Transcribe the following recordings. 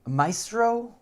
Maestro,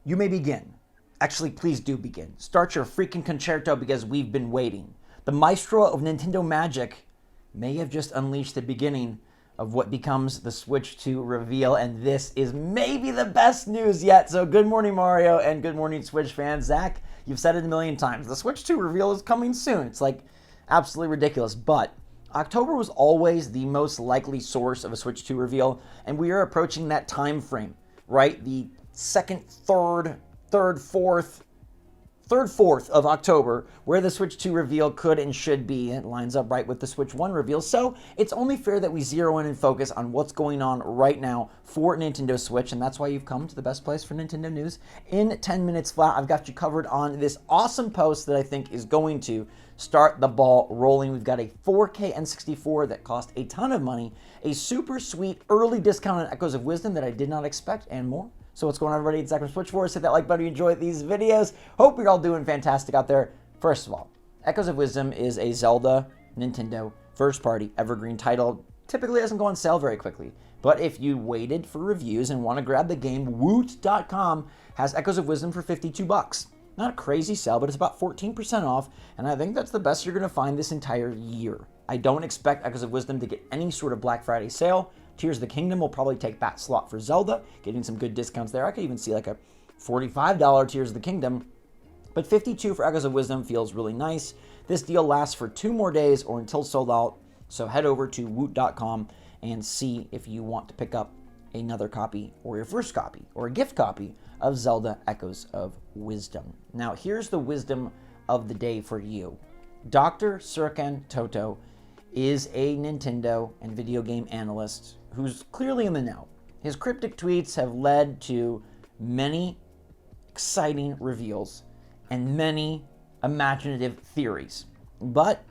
you may begin. Actually, please do begin. Start your freaking concerto because we've been waiting. The Maestro of Nintendo Magic may have just unleashed the beginning of what becomes the Switch 2 reveal, and this is maybe the best news yet. So good morning, Mario, and good morning, Switch fans. Zach, you've said it a million times. The Switch 2 reveal is coming soon. It's like absolutely ridiculous, but October was always the most likely source of a Switch 2 reveal, and we are approaching that time frame, right? The second, third, fourth of October, where the Switch 2 reveal could and should be. It lines up right with the Switch 1 reveal, so it's only fair that we zero in and focus on what's going on right now for Nintendo Switch, and that's why you've come to the best place for Nintendo news. In 10 minutes flat, I've got you covered on this awesome post that I think is going to start the ball rolling. We've got a 4K N64 that cost a ton of money, a super sweet early discount on Echoes of Wisdom that I did not expect, and more. So what's going on, everybody? It's Zach from SwitchForce. Hit that like button if you enjoy these videos. Hope you're all doing fantastic out there. First of all, Echoes of Wisdom is a Zelda Nintendo first-party evergreen title. Typically doesn't go on sale very quickly. But if you waited for reviews and want to grab the game, Woot.com has Echoes of Wisdom for $52. Not a crazy sale, but it's about 14% off, and I think that's the best you're going to find this entire year. I don't expect Echoes of Wisdom to get any sort of Black Friday sale. Tears of the Kingdom will probably take that slot for Zelda, getting some good discounts there. I could even see like a $45 Tears of the Kingdom, but $52 for Echoes of Wisdom feels really nice. This deal lasts for 2 more days or until sold out, so head over to Woot.com and see if you want to pick up another copy or your first copy or a gift copy of Zelda Echoes of Wisdom. Now, here's the wisdom of the day for you. Dr. Serkan Toto is a Nintendo and video game analyst who's clearly in the know. His cryptic tweets have led to many exciting reveals and many imaginative theories, but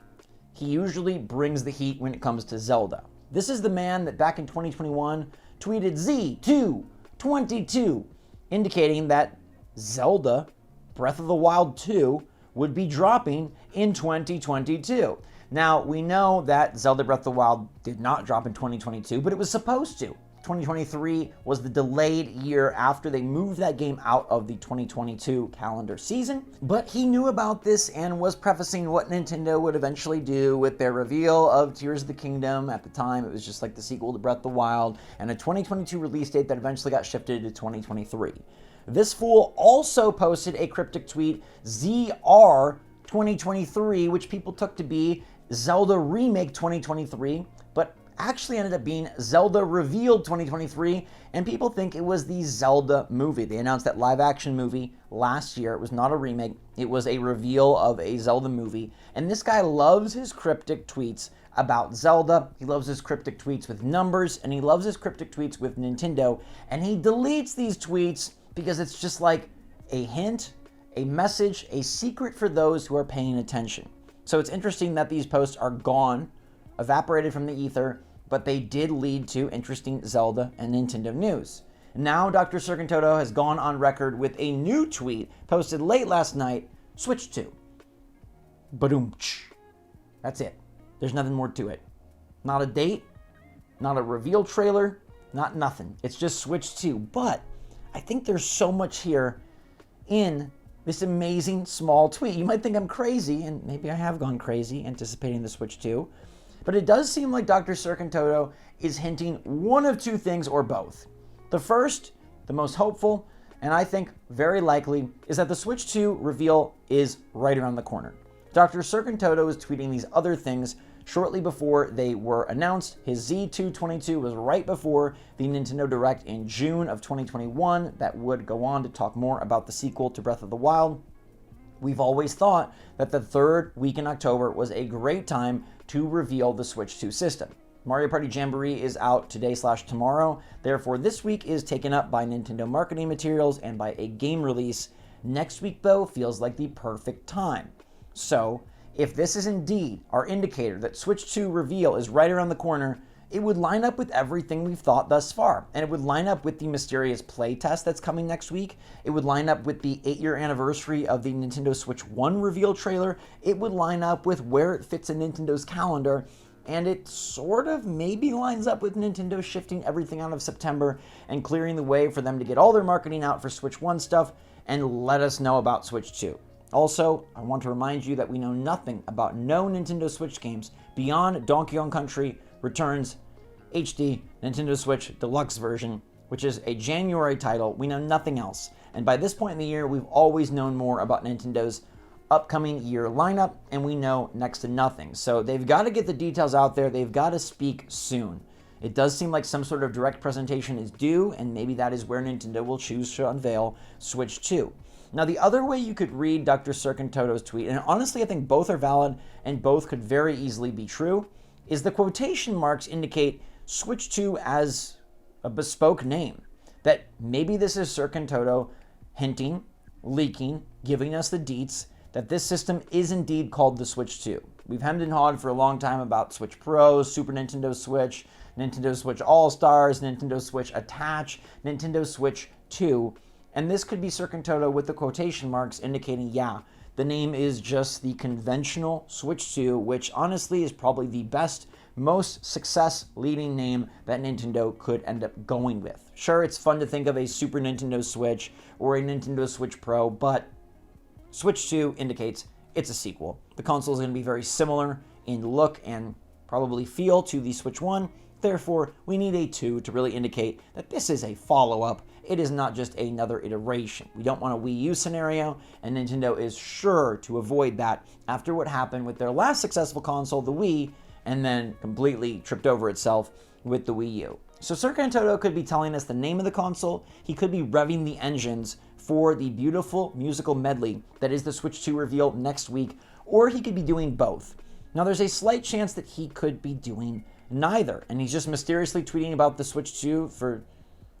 he usually brings the heat when it comes to Zelda. This is the man that back in 2021 tweeted Z222, indicating that Zelda Breath of the Wild 2 would be dropping in 2022. Now, we know that Zelda Breath of the Wild did not drop in 2022, but it was supposed to. 2023 was the delayed year after they moved that game out of the 2022 calendar season. But he knew about this and was prefacing what Nintendo would eventually do with their reveal of Tears of the Kingdom. At the time, it was just like the sequel to Breath of the Wild, and a 2022 release date that eventually got shifted to 2023. This fool also posted a cryptic tweet, ZR 2023, which people took to be Zelda Remake 2023, but actually ended up being Zelda Revealed 2023, and people think it was the Zelda movie. They announced that live-action movie last year. It was not a remake. It was a reveal of a Zelda movie, and this guy loves his cryptic tweets about Zelda. He loves his cryptic tweets with numbers, and he loves his cryptic tweets with Nintendo, and he deletes these tweets because it's just like a hint, a message, a secret for those who are paying attention. So it's interesting that these posts are gone, evaporated from the ether, but they did lead to interesting Zelda and Nintendo news. Now Dr. Serkan Toto has gone on record with a new tweet posted late last night, Switch 2. Badoom-ch. That's it. There's nothing more to it. Not a date, not a reveal trailer, not nothing. It's just Switch 2. But I think there's so much here in this amazing small tweet. You might think I'm crazy, and maybe I have gone crazy anticipating the Switch 2, but it does seem like Dr. Serkan Toto is hinting one of two things or both. The first, the most hopeful, and I think very likely, is that the Switch 2 reveal is right around the corner. Dr. Serkan Toto is tweeting these other things shortly before they were announced. His Z222 was right before the Nintendo Direct in June of 2021 that would go on to talk more about the sequel to Breath of the Wild. We've always thought that the third week in October was a great time to reveal the Switch 2 system. Mario Party Jamboree is out today/tomorrow. Therefore, this week is taken up by Nintendo marketing materials and by a game release. Next week, though, feels like the perfect time. So, if this is indeed our indicator that Switch 2 reveal is right around the corner, it would line up with everything we've thought thus far. And it would line up with the mysterious playtest that's coming next week. It would line up with the 8-year anniversary of the Nintendo Switch 1 reveal trailer. It would line up with where it fits in Nintendo's calendar. and it sort of maybe lines up with Nintendo shifting everything out of September and clearing the way for them to get all their marketing out for Switch 1 stuff and let us know about Switch 2. Also, I want to remind you that we know nothing about no Nintendo Switch games beyond Donkey Kong Country Returns HD Nintendo Switch Deluxe version, which is a January title. We know nothing else. And by this point in the year, we've always known more about Nintendo's upcoming year lineup, and we know next to nothing. So they've got to get the details out there. They've got to speak soon. It does seem like some sort of direct presentation is due, and maybe that is where Nintendo will choose to unveil Switch 2. Now, the other way you could read Dr. Circontoto's tweet, and honestly I think both are valid and both could very easily be true, is the quotation marks indicate Switch 2 as a bespoke name. That maybe this is Circontoto hinting, leaking, giving us the deets that this system is indeed called the Switch 2. We've hemmed and hawed for a long time about Switch Pro, Super Nintendo Switch, Nintendo Switch All-Stars, Nintendo Switch Attach, Nintendo Switch 2, and this could be Circontoto with the quotation marks indicating, yeah, the name is just the conventional Switch 2, which honestly is probably the best, most success-leading name that Nintendo could end up going with. Sure, it's fun to think of a Super Nintendo Switch or a Nintendo Switch Pro, but Switch 2 indicates it's a sequel. The console is going to be very similar in look and probably feel to the Switch 1. Therefore, we need a 2 to really indicate that this is a follow-up. It is not just another iteration. We don't want a Wii U scenario, and Nintendo is sure to avoid that after what happened with their last successful console, the Wii, and then completely tripped over itself with the Wii U. So Circontoto could be telling us the name of the console. He could be revving the engines for the beautiful musical medley that is the Switch 2 reveal next week, or he could be doing both. Now, there's a slight chance that he could be doing neither, and he's just mysteriously tweeting about the Switch 2 for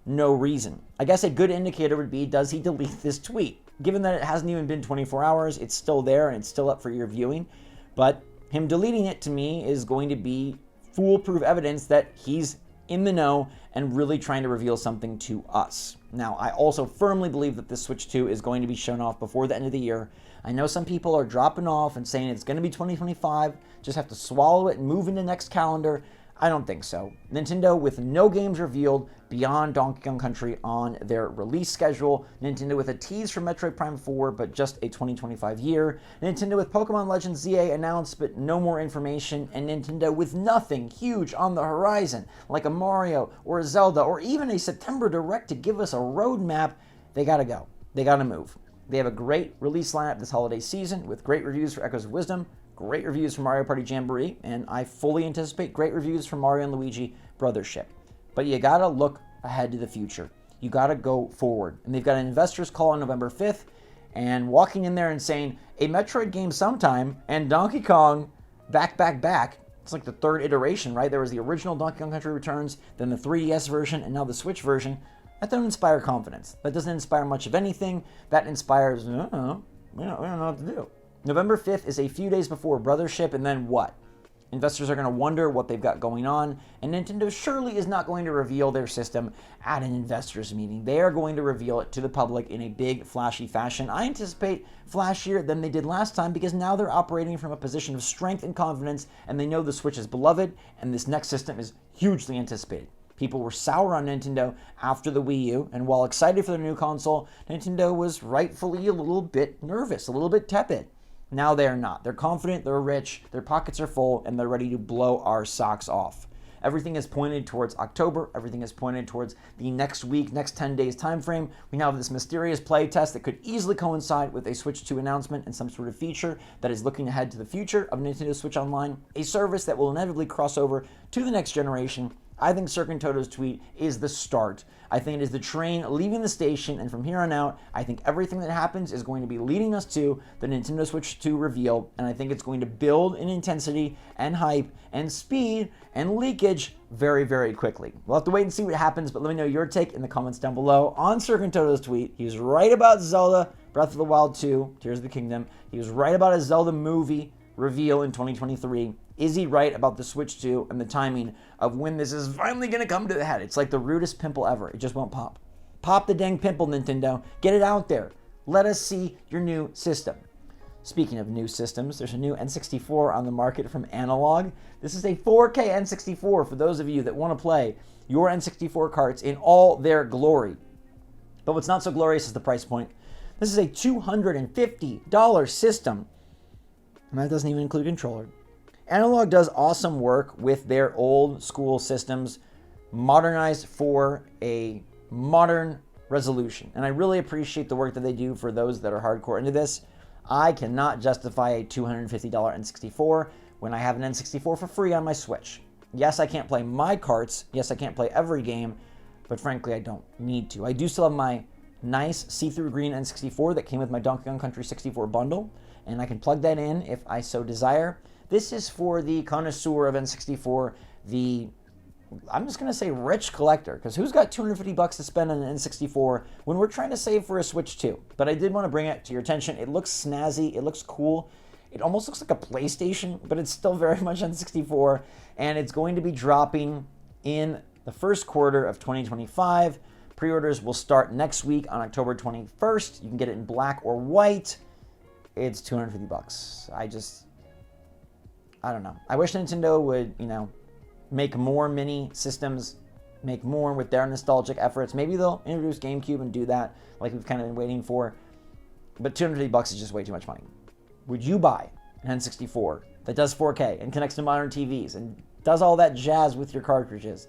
no reason. I guess a good indicator would be, does he delete this tweet? Given that it hasn't even been 24 hours, it's still there and it's still up for your viewing, but him deleting it to me is going to be foolproof evidence that he's in the know and really trying to reveal something to us. Now, I also firmly believe that this Switch 2 is going to be shown off before the end of the year. I know some people are dropping off and saying it's going to be 2025, just have to swallow it and move into next calendar. I don't think so. Nintendo with no games revealed beyond Donkey Kong Country on their release schedule. Nintendo with a tease for Metroid Prime 4, but just a 2025 year. Nintendo with Pokemon Legends ZA announced, but no more information. And Nintendo with nothing huge on the horizon, like a Mario or a Zelda or even a September Direct to give us a roadmap. They gotta go. They gotta move. They have a great release lineup this holiday season with great reviews for Echoes of Wisdom, great reviews for Mario Party Jamboree, and I fully anticipate great reviews for Mario and Luigi Brothership. But you gotta look ahead to the future. You gotta go forward. And they've got an investors call on November 5th, and walking in there and saying, a Metroid game sometime, and Donkey Kong back. It's like the third iteration, right? There was the original Donkey Kong Country Returns, then the 3DS version, and now the Switch version. That doesn't inspire confidence. That doesn't inspire much of anything. That inspires, we don't know what to do. November 5th is a few days before Brothership, and then what? Investors are going to wonder what they've got going on, and Nintendo surely is not going to reveal their system at an investors meeting. They are going to reveal it to the public in a big, flashy fashion. I anticipate flashier than they did last time because now they're operating from a position of strength and confidence, and they know the Switch is beloved, and this next system is hugely anticipated. People were sour on Nintendo after the Wii U, and while excited for the new console, Nintendo was rightfully a little bit nervous, a little bit tepid. Now they are not. They're confident, they're rich, their pockets are full, and they're ready to blow our socks off. Everything is pointed towards October. Everything is pointed towards the next week, next 10 days time frame. We now have this mysterious play test that could easily coincide with a Switch 2 announcement and some sort of feature that is looking ahead to the future of Nintendo Switch Online, a service that will inevitably cross over to the next generation. I think Circontoto's tweet is the start. I think it is the train leaving the station, and from here on out, I think everything that happens is going to be leading us to the Nintendo Switch 2 reveal, and I think it's going to build in intensity and hype and speed and leakage very, very quickly. We'll have to wait and see what happens, but let me know your take in the comments down below on Circontoto's tweet. He was right about Zelda Breath of the Wild 2, Tears of the Kingdom. He was right about a Zelda movie reveal in 2023. Is he right about the Switch 2 and the timing of when this is finally going to come to the head? It's like the rudest pimple ever. It just won't pop. Pop the dang pimple, Nintendo. Get it out there. Let us see your new system. Speaking of new systems, there's a new N64 on the market from Analog. This is a 4K N64 for those of you that want to play your N64 carts in all their glory. But what's not so glorious is the price point. This is a $250 system, and that doesn't even include controller. Analog does awesome work with their old school systems, modernized for a modern resolution. And I really appreciate the work that they do for those that are hardcore into this. I cannot justify a $250 N64 when I have an N64 for free on my Switch. Yes, I can't play my carts. Yes, I can't play every game, but frankly, I don't need to. I do still have my nice see-through green N64 that came with my Donkey Kong Country 64 bundle, and I can plug that in if I so desire. This is for the connoisseur of N64, I'm just going to say rich collector, because who's got $250 to spend on an N64 when we're trying to save for a Switch 2? But I did want to bring it to your attention. It looks snazzy. It looks cool. It almost looks like a PlayStation, but it's still very much N64, and it's going to be dropping in the first quarter of 2025. Pre-orders will start next week on October 21st. You can get it in black or white. It's $250. I don't know. I wish Nintendo would, make more mini systems, make more with their nostalgic efforts. Maybe they'll introduce GameCube and do that like we've kind of been waiting for. But $250 is just way too much money. Would you buy an N64 that does 4K and connects to modern TVs and does all that jazz with your cartridges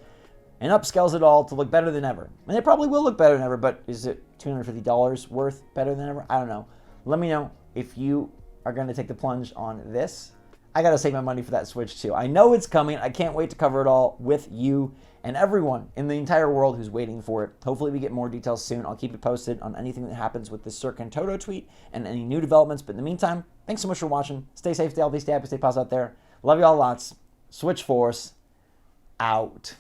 and upscales it all to look better than ever? And it probably will look better than ever, but is it $250 worth better than ever? I don't know. Let me know if you are going to take the plunge on this. I got to save my money for that Switch too. I know it's coming. I can't wait to cover it all with you and everyone in the entire world who's waiting for it. Hopefully we get more details soon. I'll keep you posted on anything that happens with this Cirque and Toto tweet and any new developments. But in the meantime, thanks so much for watching. Stay safe, stay healthy, stay happy, stay positive out there. Love you all lots. SwitchForce out.